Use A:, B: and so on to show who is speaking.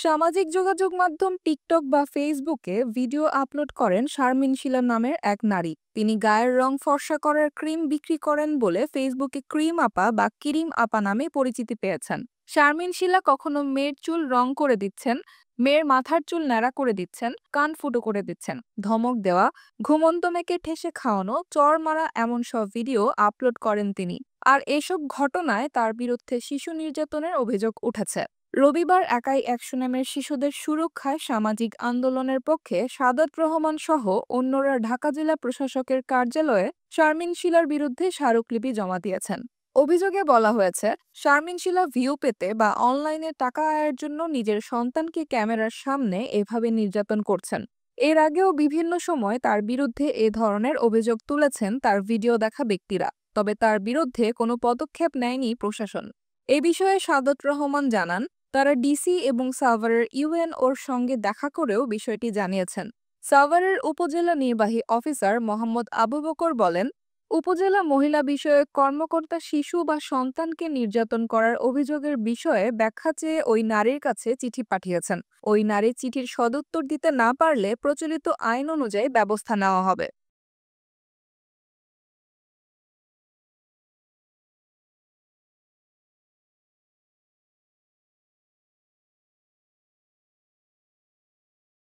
A: সামাজিক যোগাযোগ মাধ্যম টিকটক বা ফেসবুকে ভিডিও আপলোড করেন শারমিন শিলা নামের এক নারী। তিনি গায়ের রং ফর্সা করার ক্রিম বিক্রি করেন বলে ফেসবুকে ক্রিম আপা বা কিরিম আপা নামে পরিচিতি পেয়েছেন। শারমিন শিলা কখনো মেয়ের চুল রং করে দিচ্ছেন, মেয়ের মাথার চুল ন্যাড়া করে দিচ্ছেন, কান ফুটো করে দিচ্ছেন, ধমক দেওয়া, ঘুমন্ত মেয়েকে ঠেসে খাওয়ানো, চড় মারা এমন সব ভিডিও আপলোড করেন তিনি। আর এসব ঘটনায় তার বিরুদ্ধে শিশু নির্যাতনের অভিযোগ উঠেছে। রবিবার একাই অ্যাকশন নামের শিশুদের সুরক্ষায় সামাজিক আন্দোলনের পক্ষে সাদাত রহমান সহ অন্যরা ঢাকা জেলা প্রশাসকের কার্যালয়ে শারমিন শিলার বিরুদ্ধে স্মারকলিপি জমা দিয়েছেন। অভিযোগে বলা হয়েছে, শারমিন শিলা ভিউ পেতে বা অনলাইনে টাকা আয়ের জন্য নিজের সন্তানকে ক্যামেরার সামনে এভাবে নির্যাতন করছেন। এর আগেও বিভিন্ন সময় তার বিরুদ্ধে এ ধরনের অভিযোগ তুলেছেন তার ভিডিও দেখা ব্যক্তিরা, তবে তার বিরুদ্ধে কোনো পদক্ষেপ নেয়নি প্রশাসন। এ বিষয়ে সাদত রহমান জানান, তারা ডিসি এবং সাভারের ইউএনওর সঙ্গে দেখা করেও বিষয়টি জানিয়েছেন। সাভারের উপজেলা নির্বাহী অফিসার মোহাম্মদ আবু বকর বলেন, উপজেলা মহিলা বিষয়ক কর্মকর্তা শিশু বা সন্তানকে নির্যাতন করার অভিযোগের বিষয়ে ব্যাখ্যা চেয়ে ওই নারীর কাছে চিঠি পাঠিয়েছেন। ওই নারী চিঠির সদুত্তর দিতে না পারলে প্রচলিত আইন অনুযায়ী ব্যবস্থা নেওয়া হবে।